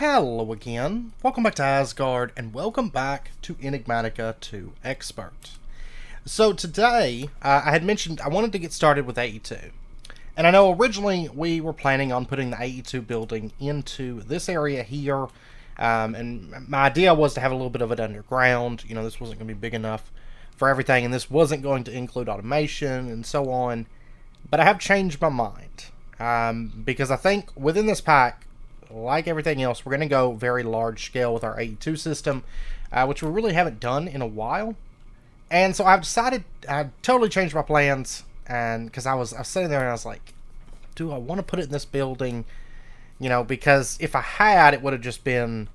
Hello again, welcome back to Asgard, and welcome back to Enigmatica 2 Expert. So today, I had mentioned I wanted to get started with AE2. And I know originally we were planning on putting the AE2 building into this area here, and my idea was to have a little bit of it underground. You know, this wasn't going to be big enough for everything, and this wasn't going to include automation and so on. But I have changed my mind, because I think within this pack, like everything else, we're going to go very large scale with our AE2 system, which we really haven't done in a while. And so I've decided, I totally changed my plans, and because I was sitting there and I was like, do I want to put it in this building? You know, because if I had, it would have just been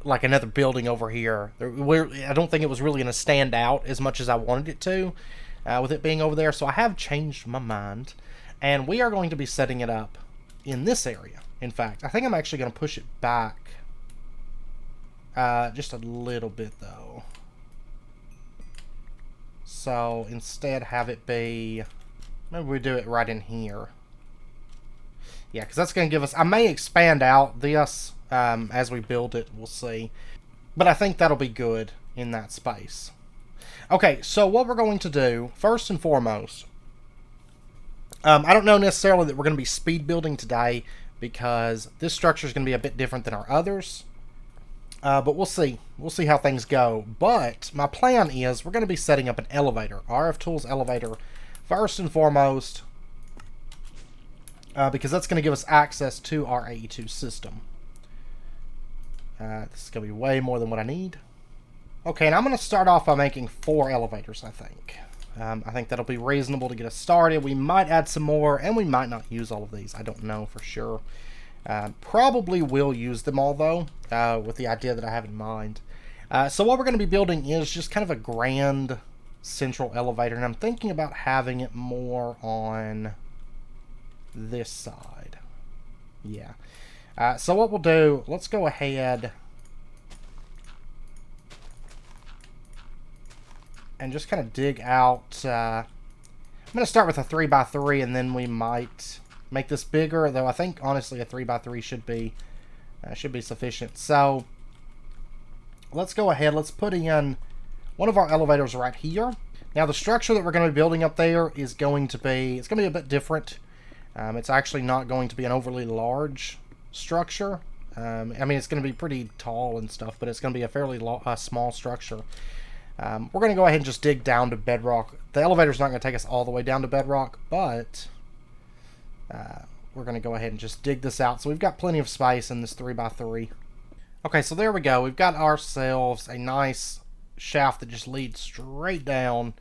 like another building over here. I don't think it was really going to stand out as much as I wanted it to, with it being over there. So I have changed my mind, and we are going to be setting it up in this area. In fact, I think I'm actually going to push it back just a little bit, though. So instead have it be, maybe we do it right in here. Yeah, because that's going to give us, I may expand out this as we build it, we'll see. But I think that'll be good in that space. Okay, so what we're going to do, first and foremost, I don't know necessarily that we're going to be speed building today, because this structure is going to be a bit different than our others. But we'll see. We'll see how things go. But my plan is we're going to be setting up an elevator. RF Tools elevator first and foremost. Because that's going to give us access to our AE2 system. This is going to be way more than what I need. Okay, and I'm going to start off by making 4 elevators, I think. I think that'll be reasonable to get us started. We might add some more, and we might not use all of these. I don't know for sure. Probably will use them all, though, with the idea that I have in mind. So what we're going to be building is just kind of a grand central elevator, and I'm thinking about having it more on this side. Yeah. So what we'll do, let's go ahead and just kind of dig out. I'm going to start with a 3x3, and then we might make this bigger, though I think honestly a 3x3 should be sufficient. So let's go ahead, let's put in one of our elevators right here. Now the structure that we're going to be building up there is going to be, it's going to be a bit different. It's actually not going to be an overly large structure. I mean, it's going to be pretty tall and stuff, but it's going to be a fairly small structure. We're going to go ahead and just dig down to bedrock. The elevator's not going to take us all the way down to bedrock, but we're going to go ahead and just dig this out. So we've got plenty of space in this 3x3. Okay, so there we go. We've got ourselves a nice shaft that just leads straight down.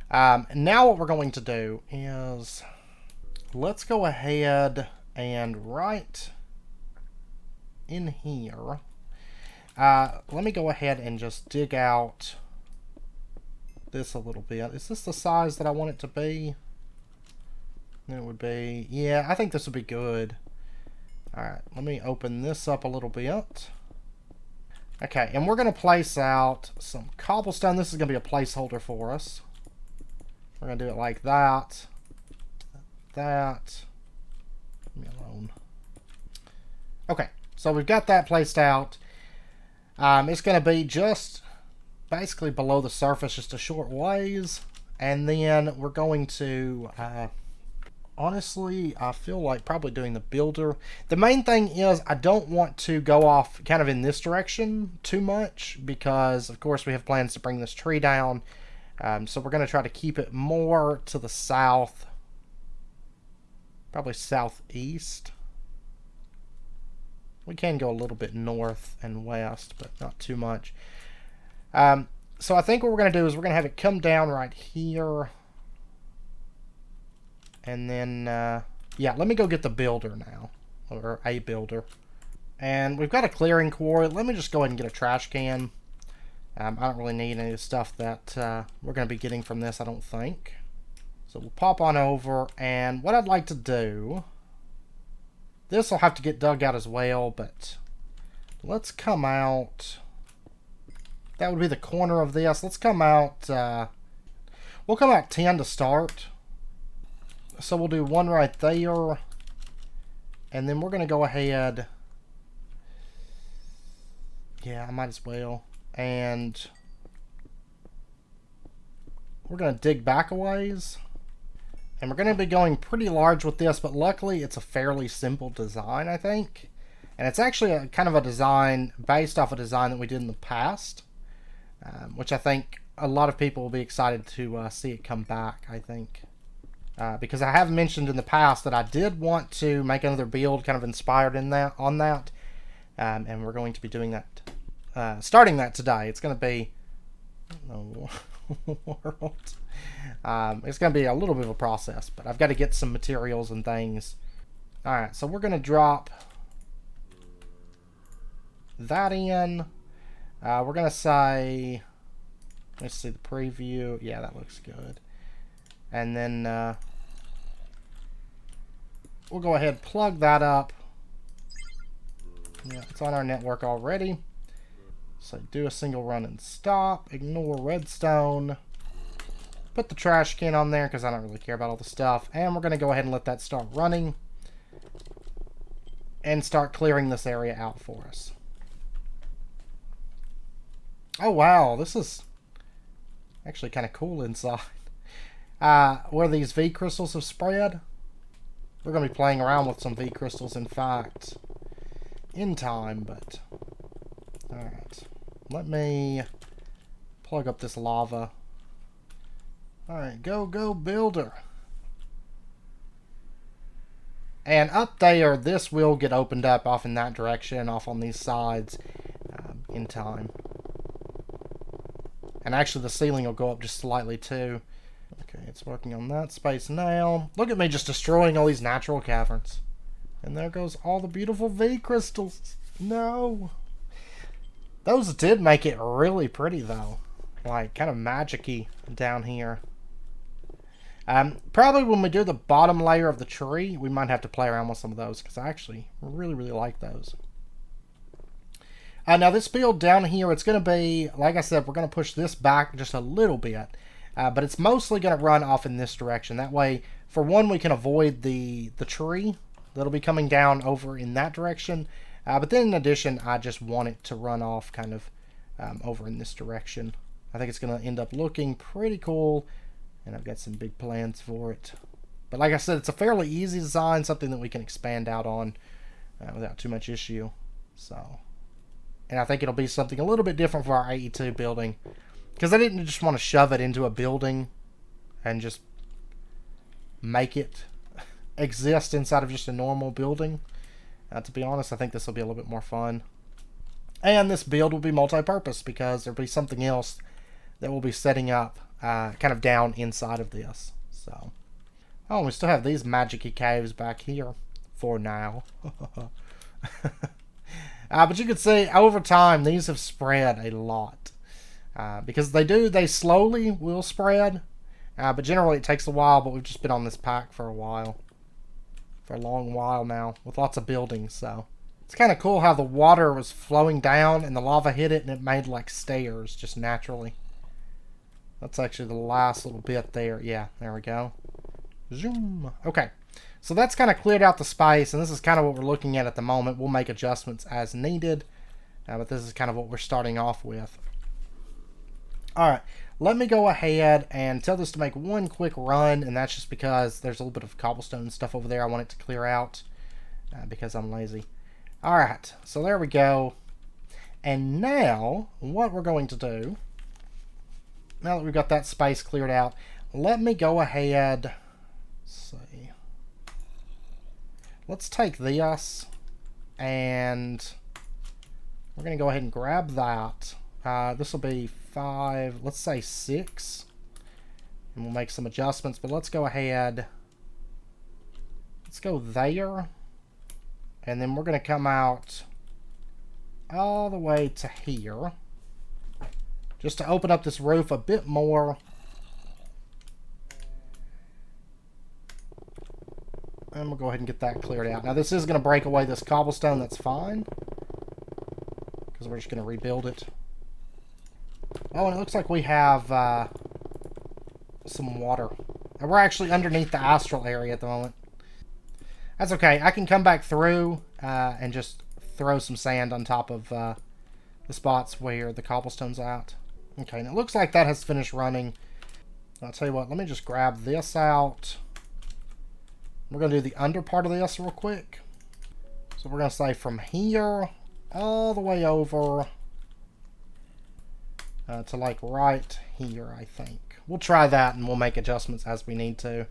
Now what we're going to do is, let's go ahead and right in here, let me go ahead and just dig out this a little bit. Is this the size that I want it to be? It would be, yeah, I think this would be good. Alright, let me open this up a little bit. Okay, and we're going to place out some cobblestone. This is going to be a placeholder for us. We're going to do it like that. That. Leave me alone. Okay, so we've got that placed out. It's going to be just basically below the surface, just a short ways. And then we're going to, honestly, I feel like probably doing the builder. The main thing is I don't want to go off kind of in this direction too much, because of course we have plans to bring this tree down. So we're going to try to keep it more to the south, probably southeast. We can go a little bit north and west, but not too much. So I think what we're going to do is we're going to have it come down right here. And then, yeah, let me go get the builder now, or a builder. And we've got a clearing quarry. Let me just go ahead and get a trash can. I don't really need any of the stuff that we're going to be getting from this, I don't think. So we'll pop on over, and what I'd like to do, this will have to get dug out as well, but let's come out. That would be the corner of this. Let's come out, we'll come out 10 to start. So we'll do one right there. And then we're going to go ahead Yeah, I might as well. And we're going to dig back a ways. And we're going to be going pretty large with this, but luckily it's a fairly simple design, I think. And it's actually a kind of a design based off a design that we did in the past, which I think a lot of people will be excited to see it come back, I think. Because I have mentioned in the past that I did want to make another build kind of inspired in that on that. And we're going to be doing that, starting that today. It's going to be world. It's going to be a little bit of a process, but I've got to get some materials and things. Alright, so we're going to drop that in. We're going to say, let's see the preview. Yeah, that looks good. And then we'll go ahead and plug that up. Yeah, it's on our network already. So do a single run and stop. Ignore redstone. Put the trash can on there because I don't really care about all the stuff. And we're going to go ahead and let that start running. And start clearing this area out for us. Oh wow, this is actually kind of cool inside. Where these V crystals have spread. We're going to be playing around with some V crystals, in fact, in time, but... Alright. Let me plug up this lava. Alright, go builder. And up there, this will get opened up off in that direction, off on these sides, in time. And actually the ceiling will go up just slightly too. Okay, it's working on that space now. Look at me just destroying all these natural caverns. And there goes all the beautiful V crystals. No. Those did make it really pretty though. Like, kind of magic-y down here. Probably when we do the bottom layer of the tree, we might have to play around with some of those, because I actually really, really like those. Now this build down here, it's going to be, like I said, we're going to push this back just a little bit. But it's mostly going to run off in this direction. That way, for one, we can avoid the tree that'll be coming down over in that direction. But then in addition, I just want it to run off kind of over in this direction. I think it's going to end up looking pretty cool. And I've got some big plans for it. But like I said, it's a fairly easy design, something that we can expand out on without too much issue. So, and I think it'll be something a little bit different for our AE2 building. Because I didn't just want to shove it into a building and just make it exist inside of just a normal building. To be honest, I think this will be a little bit more fun. And this build will be multi-purpose because there'll be something else that we'll be setting up kind of down inside of this. So, oh, we still have these magic-y caves back here for now. But you can see over time these have spread a lot. Because they slowly will spread, but generally it takes a while, but we've just been on this pack for a while. For a long while now, with lots of buildings, so. It's kind of cool how the water was flowing down and the lava hit it and it made like stairs, just naturally. That's actually the last little bit there. Yeah, there we go. Zoom. Okay, so that's kind of cleared out the space, and this is kind of what we're looking at the moment. We'll make adjustments as needed, but this is kind of what we're starting off with. Alright, let me go ahead and tell this to make one quick run, and that's just because there's a little bit of cobblestone and stuff over there I want it to clear out, because I'm lazy. Alright, so there we go. And now, what we're going to do, now that we've got that space cleared out, let me go ahead, let's see, let's take this, and we're going to go ahead and grab that. This will be 5, let's say 6, and we'll make some adjustments, but let's go ahead, let's go there, and then we're going to come out all the way to here, just to open up this roof a bit more. And we'll go ahead and get that cleared out. Now this is going to break away this cobblestone, that's fine, because we're just going to rebuild it. Oh, and it looks like we have some water. And we're actually underneath the astral area at the moment. That's okay. I can come back through and just throw some sand on top of the spots where the cobblestone's at. Okay, and it looks like that has finished running. I'll tell you what, let me just grab this out. We're going to do the under part of this real quick. So we're going to say from here all the way over to like right here, I think. We'll try that and we'll make adjustments as we need to.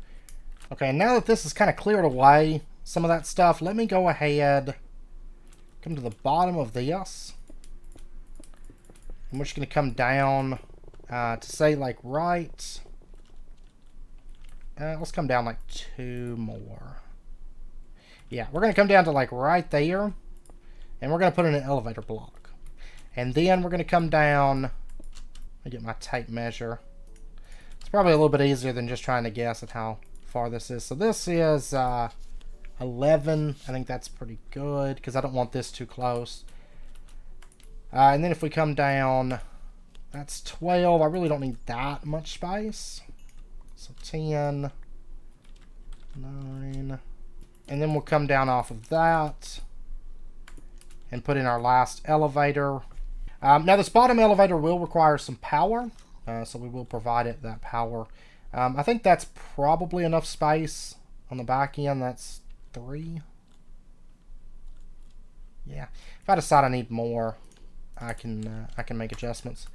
Okay, now that this is kind of cleared away, some of that stuff, let me go ahead, come to the bottom of this. And we're just going to come down to say like right. Let's come down like 2 more. Yeah, we're going to come down to like right there. And we're going to put in an elevator block. And then we're going to come down. Let me get my tape measure. It's probably a little bit easier than just trying to guess at how far this is. So this is 11. I think that's pretty good because I don't want this too close. And then if we come down, that's 12. I really don't need that much space. So 10, 9, and then we'll come down off of that and put in our last elevator. Now this bottom elevator will require some power, so we will provide it that power. I think that's probably enough space on the back end. That's 3. Yeah, if I decide I need more, I can make adjustments.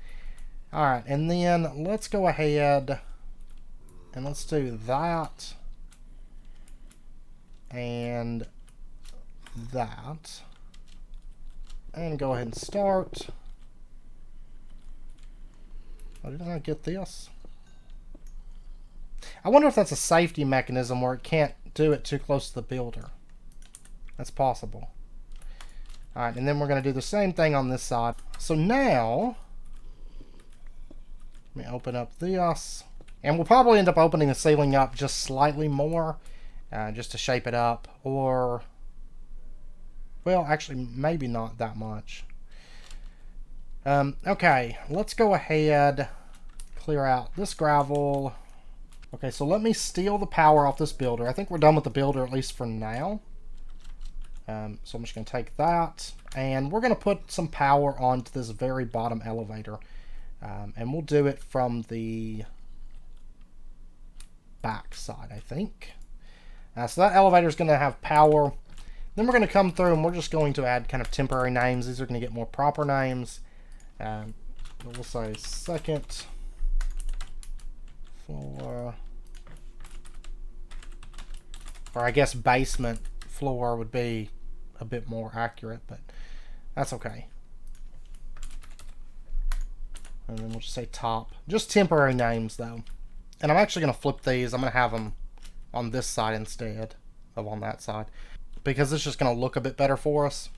All right, and then let's go ahead and let's do that and that, and go ahead and start. Oh, did I not get this? I wonder if that's a safety mechanism where it can't do it too close to the builder. That's possible. Alright, and then we're going to do the same thing on this side. So now, let me open up this. And we'll probably end up opening the ceiling up just slightly more, just to shape it up. Or, well, actually, maybe not that much. Okay, let's go ahead, clear out this gravel. Okay, so let me steal the power off this builder. I think we're done with the builder, at least for now. So I'm just going to take that, and we're going to put some power onto this very bottom elevator. And we'll do it from the back side, I think. So that elevator is going to have power. Then we're going to come through and we're just going to add kind of temporary names. These are going to get more proper names. We'll say second floor, or I guess basement floor would be a bit more accurate, but that's okay. And then we'll just say top. Just temporary names though. And I'm actually going to flip these. I'm going to have them on this side instead of on that side, because it's just going to look a bit better for us.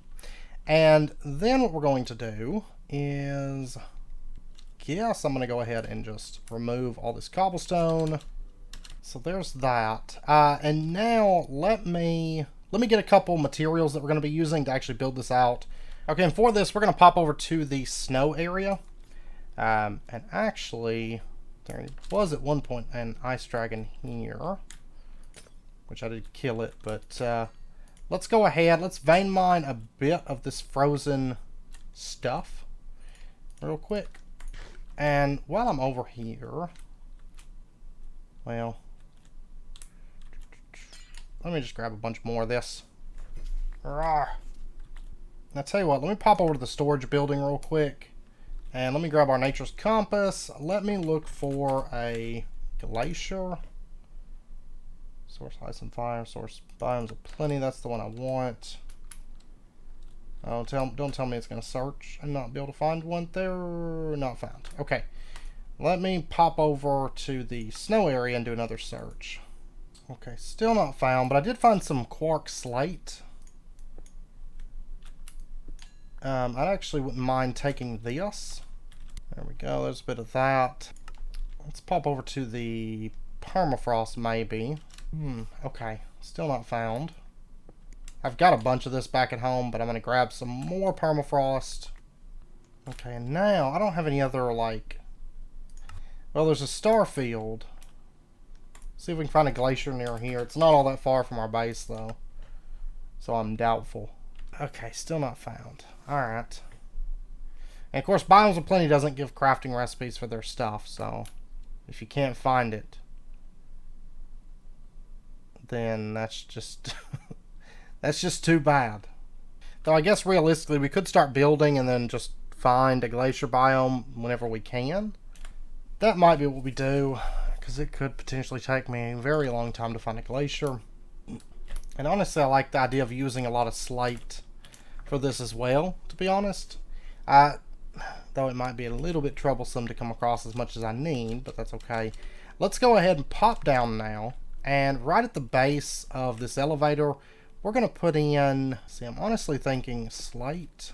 And then what we're going to do is, yes, I'm going to go ahead and just remove all this cobblestone. So there's that. And now let me get a couple materials that we're going to be using to actually build this out. Okay, and for this, we're going to pop over to the snow area. And actually, there was at one point an ice dragon here, which I did kill it, but let's go ahead. Let's vein mine a bit of this frozen stuff real quick. And while I'm over here, well, let me just grab a bunch more of this. Rawr. Now, tell you what, let me pop over to the storage building real quick. And let me grab our nature's compass. Let me look for a glacier. Source ice and fire. Source biomes of plenty. That's the one I want. Oh, don't tell me it's going to search and not be able to find one there. Not found. Okay. Let me pop over to the snow area and do another search. Okay, still not found, but I did find some quark slate. I actually wouldn't mind taking this. There we go, there's a bit of that. Let's pop over to the permafrost maybe. Okay, still not found. I've got a bunch of this back at home, but I'm going to grab some more permafrost. Okay, and now I don't have any other, like... Well, there's a star field. See if we can find a glacier near here. It's not all that far from our base, though. So I'm doubtful. Okay, still not found. Alright. And of course, Biomes of Plenty doesn't give crafting recipes for their stuff, so if you can't find it, then that's just that's just too bad. Though I guess realistically we could start building and then just find a glacier biome whenever we can. That might be what we do, because it could potentially take me a very long time to find a glacier. And honestly, I like the idea of using a lot of slate for this as well, to be honest. Though it might be a little bit troublesome to come across as much as I need, but that's okay. Let's go ahead and pop down now, and right at the base of this elevator, we're going to put in, see, I'm honestly thinking slate.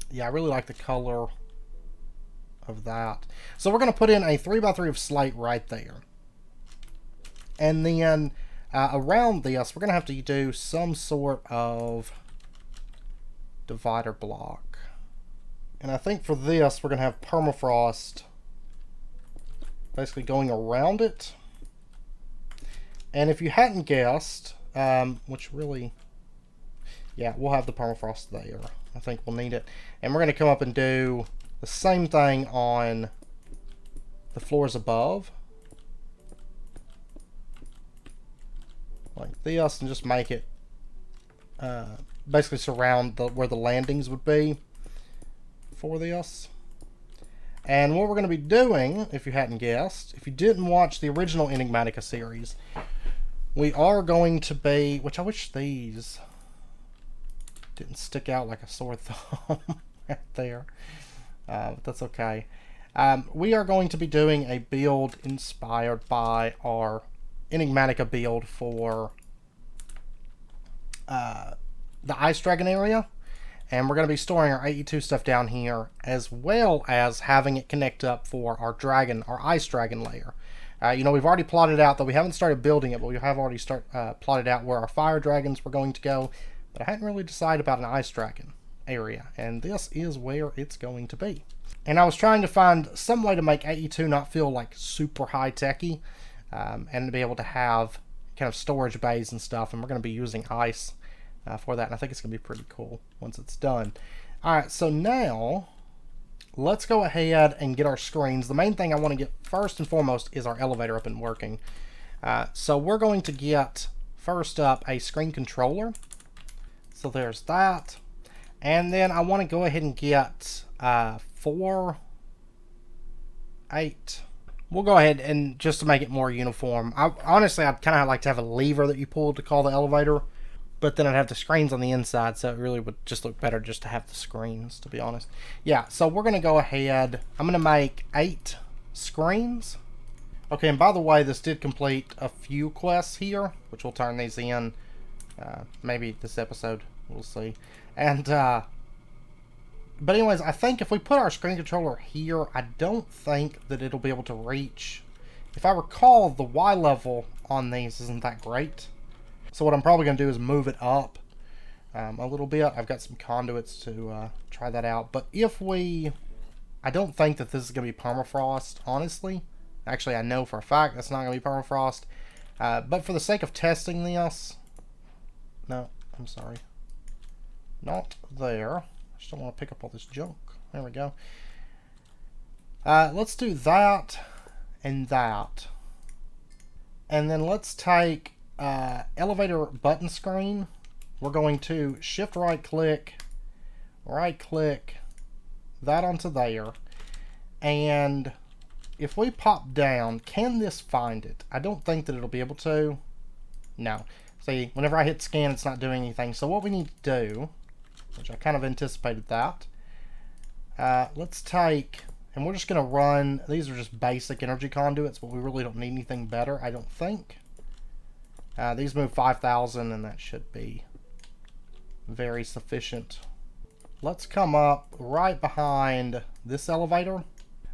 Yeah, I really like the color of that. So we're going to put in a 3x3 of slate right there. And then around this, we're going to have to do some sort of divider block. And I think for this, we're going to have permafrost basically going around it. And if you hadn't guessed, which really, yeah, we'll have the permafrost there. I think we'll need it. And we're going to come up and do the same thing on the floors above. Like this, and just make it basically surround where the landings would be for this. And what we're going to be doing, if you hadn't guessed, if you didn't watch the original Enigmatica series, we are going to be, which I wish these didn't stick out like a sore thumb right there, but that's okay. We are going to be doing a build inspired by our Enigmatica build for the Ice Dragon area, and we're going to be storing our AE2 stuff down here, as well as having it connect up for our dragon, our Ice Dragon layer. You know, we've already plotted out, though we haven't started building it, but we have already plotted out where our fire dragons were going to go, but I hadn't really decided about an Ice Dragon area, and this is where it's going to be. And I was trying to find some way to make AE2 not feel like super high-techy, and to be able to have kind of storage bays and stuff, and we're going to be using ice for that, and I think it's going to be pretty cool once it's done. Alright, so now let's go ahead and get our screens. The main thing I want to get first and foremost is our elevator up and working. So we're going to get, first up, a screen controller. So there's that. And then I want to go ahead and get 4, 8. We'll go ahead and, just to make it more uniform, honestly, I'd kind of like to have a lever that you pull to call the elevator, but then I'd have the screens on the inside, so it really would just look better just to have the screens, to be honest. Yeah, so we're going to go ahead. I'm going to make 8 screens. Okay, and by the way, this did complete a few quests here, which we'll turn these in maybe this episode. We'll see. And, but anyways, I think if we put our screen controller here, I don't think that it'll be able to reach. If I recall, the Y level on these isn't that great. So what I'm probably going to do is move it up a little bit. I've got some conduits to try that out. But if we... I don't think that this is going to be permafrost, honestly. Actually, I know for a fact that's not going to be permafrost. But for the sake of testing this... No, I'm sorry. Not there. I just don't want to pick up all this junk. There we go. Let's do that and that. And then let's take elevator button screen. We're going to shift right click that onto there. And if we pop down, can this find it? I don't think that it'll be able to. No. See, whenever I hit scan, it's not doing anything. So what we need to do, which I kind of anticipated that, let's take, and we're just going to run, these are just basic energy conduits, but we really don't need anything better, I don't think. These move 5,000, and that should be very sufficient. Let's come up right behind this elevator.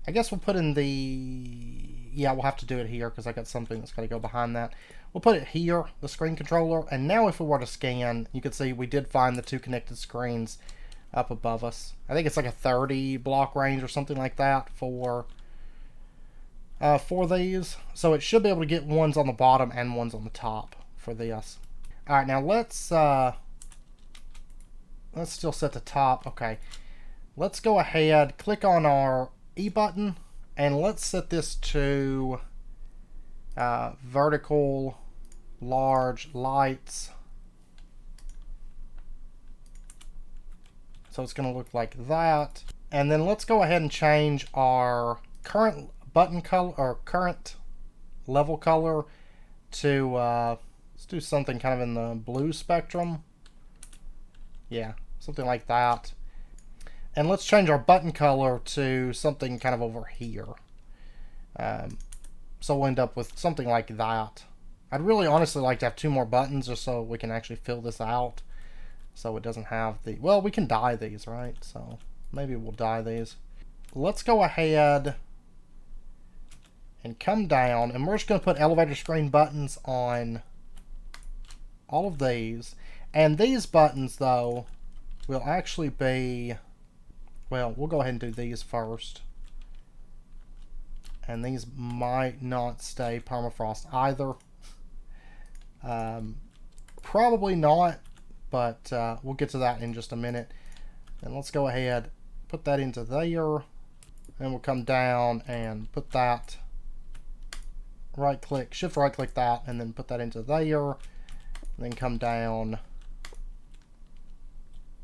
I guess we'll put in the... Yeah, we'll have to do it here because I got something that's got to go behind that. We'll put it here, the screen controller. And now if we were to scan, you can see we did find the 2 connected screens up above us. I think it's like a 30 block range or something like that for these. So it should be able to get ones on the bottom and ones on the top for this. Alright, now let's still set the top. Okay. let's go ahead, click on our E button, and let's set this to vertical large lights. So it's going to look like that. And then let's go ahead and change our current button color or current level color to let's do something kind of in the blue spectrum. Yeah, something like that. And let's change our button color to something kind of over here. So we'll end up with something like that. I'd really honestly like to have 2 more buttons just so we can actually fill this out. So it doesn't have the... Well, we can dye these, right? So maybe we'll dye these. Let's go ahead and come down. And we're just going to put elevator screen buttons on all of these. And these buttons, though, will actually be... Well, we'll go ahead and do these first. And these might not stay permafrost either. Probably not, but we'll get to that in just a minute. And let's go ahead, put that into there. And we'll come down and put that, right click, shift right click that, and then put that into there. And then come down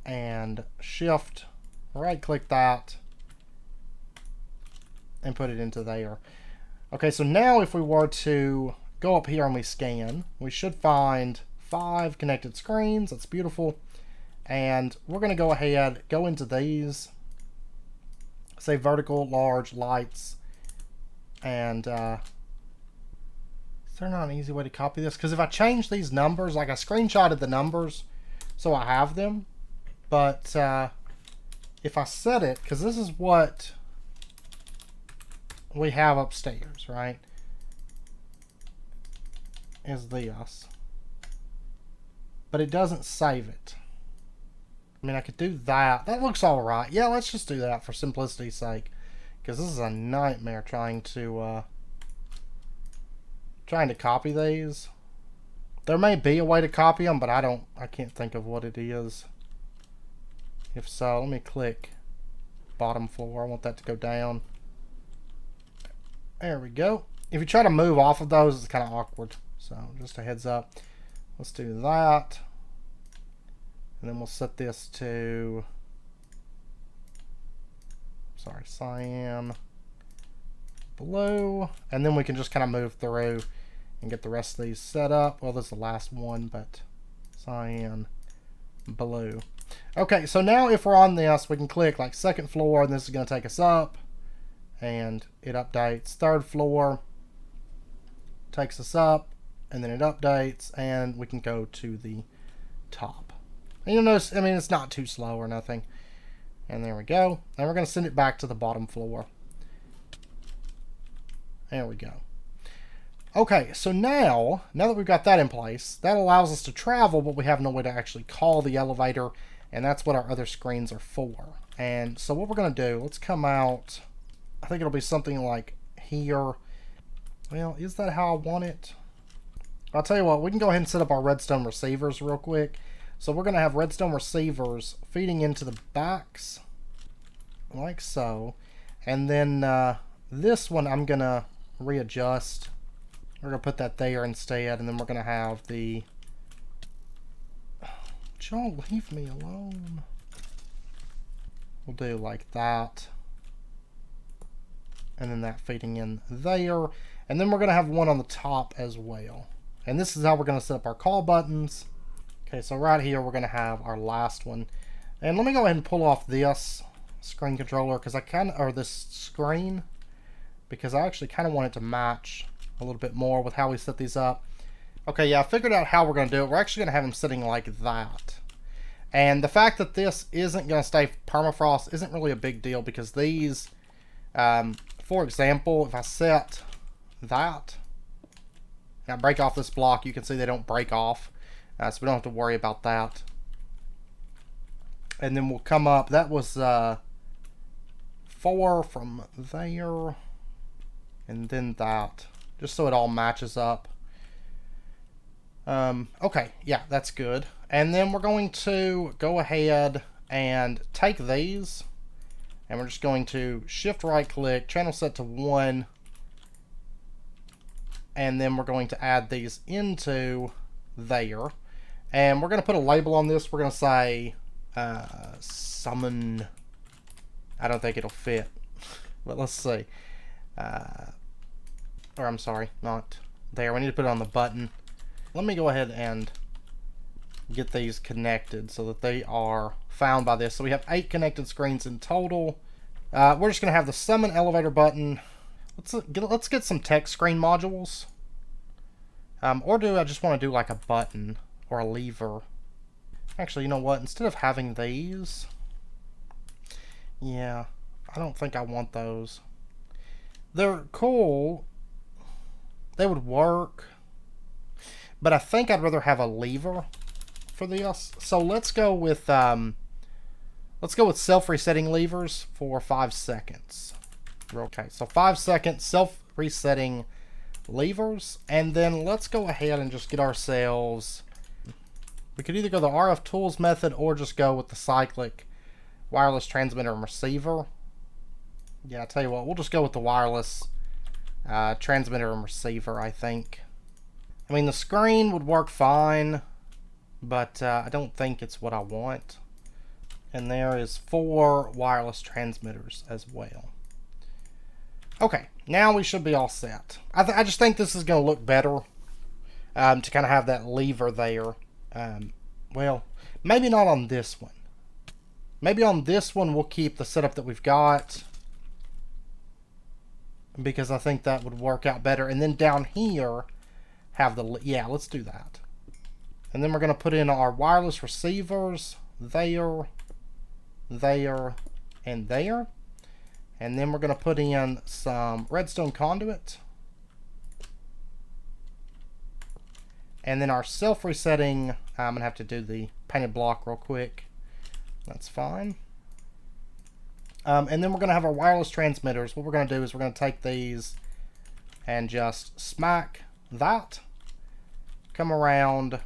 and shift right click that and put it into there. Okay, so now if we were to go up here and we scan, we should find 5 connected screens. That's beautiful. And we're going to go ahead, go into these, say vertical large lights, and is there not an easy way to copy this? Because if I change these numbers, like I screenshotted the numbers so I have them, but if I set it, because this is what we have upstairs, right? Is this. But it doesn't save it. I mean, I could do that. That looks alright. Yeah, let's just do that for simplicity's sake. Because this is a nightmare trying to copy these. There may be a way to copy them, but I can't think of what it is. If so, let me click bottom floor. I want that to go down. There we go. If you try to move off of those, it's kind of awkward. So just a heads up. Let's do that. And then we'll set this to, sorry, cyan, blue. And then we can just kind of move through and get the rest of these set up. Well, this is the last one, but cyan, blue. Okay, so now if we're on this, we can click like second floor, and this is going to take us up. And it updates. Third floor takes us up, and then it updates, and we can go to the top. And you'll notice, I mean, it's not too slow or nothing. And there we go. And we're going to send it back to the bottom floor. There we go. Okay, so now that we've got that in place, that allows us to travel, but we have no way to actually call the elevator, and that's what our other screens are for. And so what we're going to do, let's come out. I think it'll be something like here. Well, is that how I want it? I'll tell you what, we can go ahead and set up our redstone receivers real quick. So we're going to have redstone receivers feeding into the backs, like so. And then this one I'm going to readjust. We're going to put that there instead, and then we're going to have the... Y'all leave me alone. We'll do like that. And then that feeding in there. And then we're going to have one on the top as well. And this is how we're going to set up our call buttons. Okay, so right here we're going to have our last one. And let me go ahead and pull off this screen controller, because or this screen, because I actually kind of want it to match a little bit more with how we set these up. Okay, yeah, I figured out how we're going to do it. We're actually going to have them sitting like that. And the fact that this isn't going to stay permafrost isn't really a big deal, because these, for example, if I set that, and I break off this block, you can see they don't break off. So we don't have to worry about that. And then we'll come up, that was 4 from there, and then that, just so it all matches up. Okay, yeah, that's good. And then we're going to go ahead and take these, And we're just going to shift right click, channel set to 1. And then we're going to add these into there. And we're going to put a label on this. We're going to say summon. I don't think it'll fit. But let's see. Or I'm sorry, not there. We need to put it on the button. Let me go ahead and get these connected so that they are found by this. So we have 8 connected screens in total. We're just going to have the summon elevator button. Let's get some text screen modules. Or do I just want to do like a button or a lever? Actually, you know what? Instead of having these, yeah, I don't think I want those. They're cool. They would work. But I think I'd rather have a lever for this. So let's go with self-resetting levers for 5 seconds. Okay, so 5 seconds self-resetting levers, and then let's go ahead and just get ourselves. We could either go the RF tools method or just go with the cyclic wireless transmitter and receiver. Yeah, I tell you what, we'll just go with the wireless transmitter and receiver, I think. I mean, the screen would work fine, but I don't think it's what I want. And there is 4 wireless transmitters as well. Okay, now we should be all set. I just think this is going to look better to kind of have that lever there. Well, maybe not on this one. Maybe on this one we'll keep the setup that we've got, because I think that would work out better. And then down here have the, yeah, let's do that. And then we're going to put in our wireless receivers there, there, and there. And then we're going to put in some redstone conduit. And then our self-resetting, I'm going to have to do the painted block real quick. That's fine. And then we're going to have our wireless transmitters. What we're going to do is we're going to take these and just smack that. Come around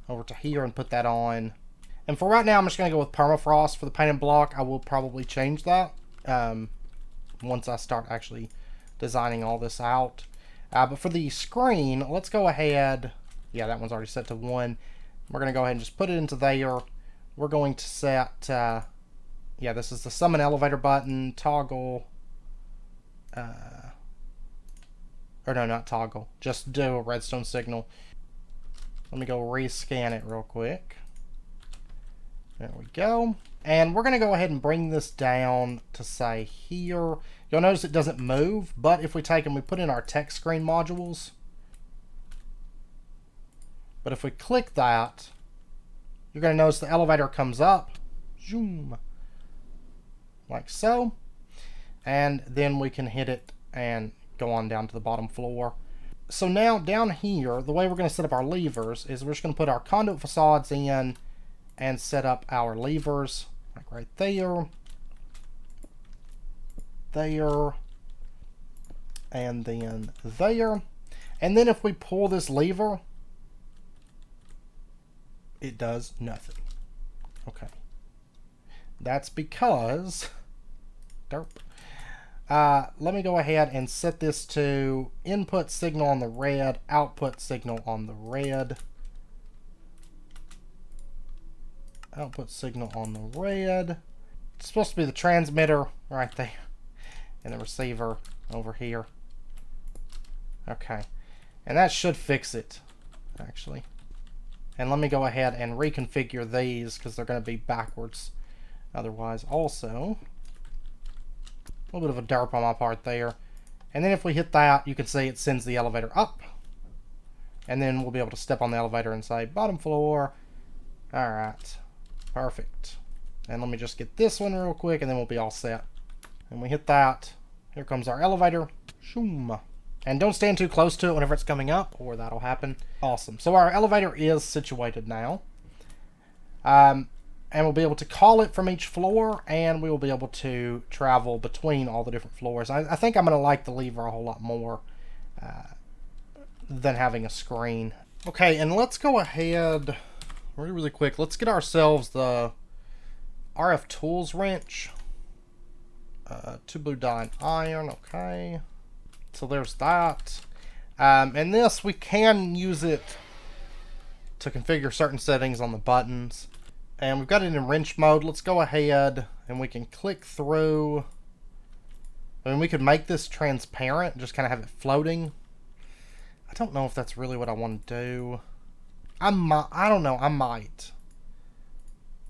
over to here and put that on. And for right now, I'm just going to go with permafrost for the painted block. I will probably change that once I start actually designing all this out. But for the screen, let's go ahead. Yeah, that one's already set to 1. We're going to go ahead and just put it into there. We're going to set, yeah, this is the summon elevator button, toggle, or no, not toggle, just do a redstone signal. Let me go rescan it real quick. There we go. And we're going to go ahead and bring this down to say here. You'll notice it doesn't move, but if we take and we put in our text screen modules, but if we click that, you're going to notice the elevator comes up, zoom, like so, and then we can hit it and go on down to the bottom floor. So now down here, the way we're going to set up our levers is we're just going to put our conduit facades in and set up our levers, like right there, there, and then there. And then if we pull this lever, it does nothing. Okay. That's because, derp. Let me go ahead and set this to input signal on the red, output signal on the red. Output signal on the red. It's supposed to be the transmitter right there. And the receiver over here. Okay. And that should fix it, actually. And let me go ahead and reconfigure these because they're going to be backwards otherwise. Also, a little bit of a derp on my part there. And then if we hit that, you can see it sends the elevator up. And then we'll be able to step on the elevator and say bottom floor. Alright. Perfect. And let me just get this one real quick and then we'll be all set. And we hit that. Here comes our elevator. Shoom. And don't stand too close to it whenever it's coming up, or that'll happen. Awesome. So our elevator is situated now. And we'll be able to call it from each floor, and we will be able to travel between all the different floors. I think I'm going to like the lever a whole lot more than having a screen. Okay, and let's go ahead really quick. Let's get ourselves the RF tools wrench. 2 blue dye and iron. Okay. So there's that. And this, we can use it to configure certain settings on the buttons. And we've got it in wrench mode. Let's go ahead and we can click through. I mean, we could make this transparent, just kind of have it floating. I don't know if that's really what I want to do. I don't know, I might.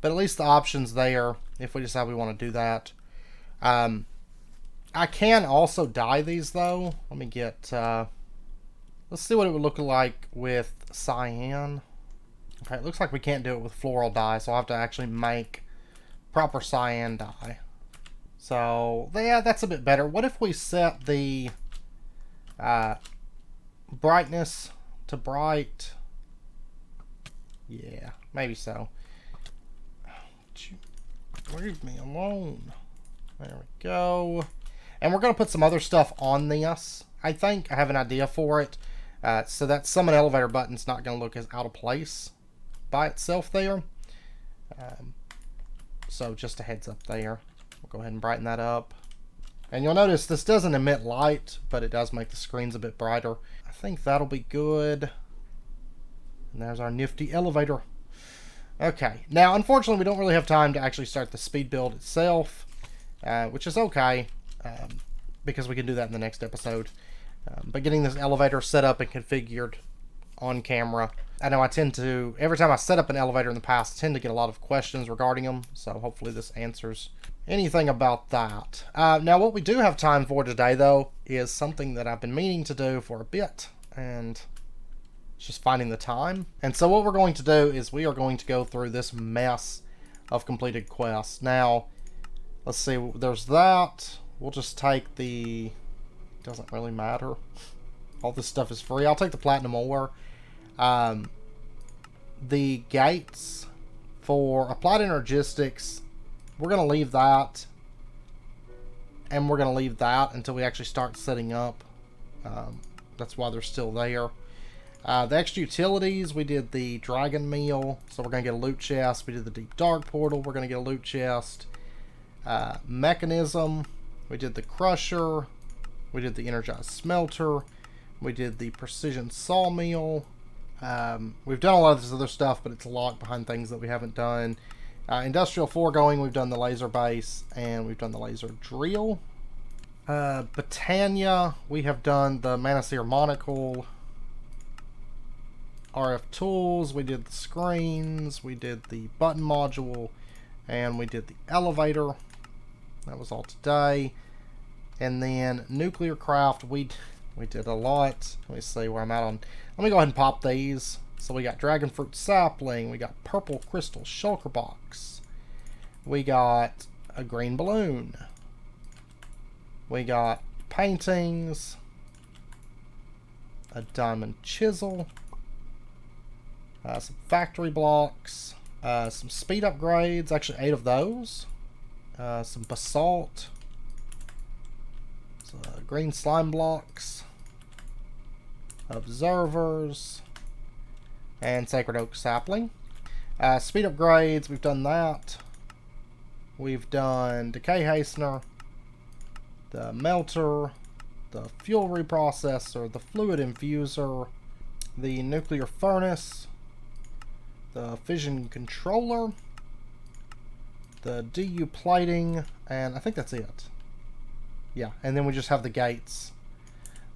But at least the option's there if we decide we want to do that. I can also dye these though. Let me get, let's see what it would look like with cyan. Okay, it looks like we can't do it with floral dye, so I'll have to actually make proper cyan dye. So, yeah, that's a bit better. What if we set the brightness to bright? Yeah, maybe so. Leave me alone. There we go. And we're going to put some other stuff on this. I think I have an idea for it. So that summon elevator button's not going to look as out of place by itself there. So just a heads up there. We'll go ahead and brighten that up. And you'll notice this doesn't emit light, but it does make the screens a bit brighter. I think that'll be good. And there's our nifty elevator. Okay, now unfortunately we don't really have time to actually start the speed build itself, which is okay, because we can do that in the next episode. But getting this elevator set up and configured on camera, I know I tend to, every time I set up an elevator in the past, I tend to get a lot of questions regarding them, so hopefully this answers anything about that. Now what we do have time for today though is something that I've been meaning to do for a bit, and just finding the time. And so what we're going to do is we are going to go through this mess of completed quests. Now, let's see, there's that. We'll just take the, doesn't really matter. All this stuff is free. I'll take the platinum ore. The gates for applied energistics, we're going to leave that. And we're going to leave that until we actually start setting up. That's why they're still there. The extra utilities, we did the dragon meal, so we're going to get a loot chest. We did the deep dark portal, we're going to get a loot chest. Mechanism, we did the crusher, we did the energized smelter, we did the precision sawmill. We've done a lot of this other stuff, but it's locked behind things that we haven't done. Industrial foregoing, we've done the laser base, and we've done the laser drill. Britannia, we have done the Manasseh monocle. RF tools, we did the screens, we did the button module, and we did the elevator. That was all today. And then nuclear craft, we did a lot. Let me see where I'm at on. Let me go ahead and pop these. So we got dragon fruit sapling, we got purple crystal shulker box, we got a green balloon, we got paintings, a diamond chisel, some factory blocks, some speed upgrades, actually 8 of those, some basalt, green slime blocks, observers, and sacred oak sapling. Speed upgrades, we've done that. We've done decay hastener, the melter, the fuel reprocessor, the fluid infuser, the nuclear furnace, the fission controller, the DU plating, and I think that's it. Yeah, and then we just have the gates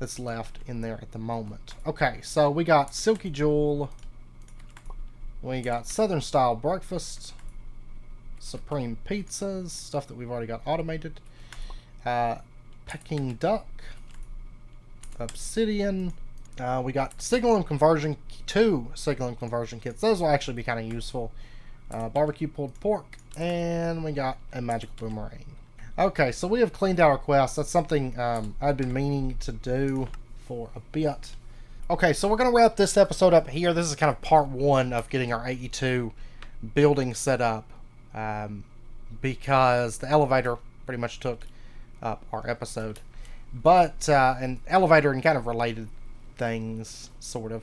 that's left in there at the moment. Okay, so we got Silky Jewel, we got Southern Style Breakfast, Supreme Pizzas, stuff that we've already got automated, Peking Duck, Obsidian, we got Signal and Conversion, 2 Signal and Conversion kits. Those will actually be kind of useful. Barbecue pulled pork, and we got a magical boomerang. Okay, so we have cleaned out our quest. That's something I've been meaning to do for a bit. Okay, so we're going to wrap this episode up here. This is kind of part 1 of getting our AE2 building set up, because the elevator pretty much took up our episode. But an elevator and kind of related things, sort of.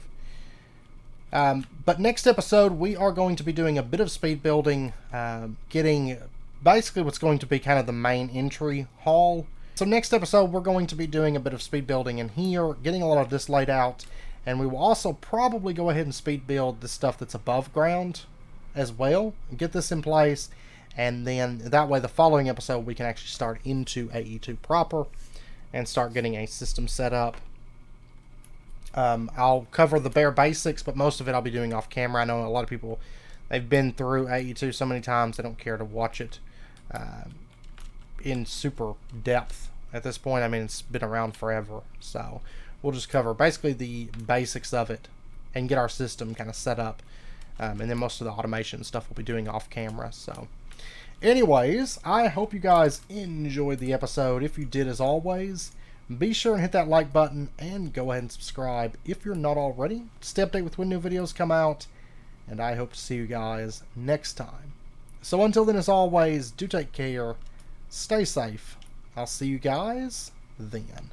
But next episode, we are going to be doing a bit of speed building, getting basically what's going to be kind of the main entry hall. So next episode, we're going to be doing a bit of speed building in here, getting a lot of this laid out, and we will also probably go ahead and speed build the stuff that's above ground as well, and get this in place, and then that way the following episode we can actually start into AE2 proper and start getting a system set up. I'll cover the bare basics, but most of it I'll be doing off camera. I know a lot of people, they've been through AE2 so many times they don't care to watch it in super depth at this point. I mean, it's been around forever, so we'll just cover basically the basics of it and get our system kind of set up, and then most of the automation stuff we'll be doing off camera. So anyways, I hope you guys enjoyed the episode. If you did, as always, be sure and hit that like button and go ahead and subscribe if you're not already to stay updated with when new videos come out, and I hope to see you guys next time. So until then, as always, do take care, stay safe. I'll see you guys then.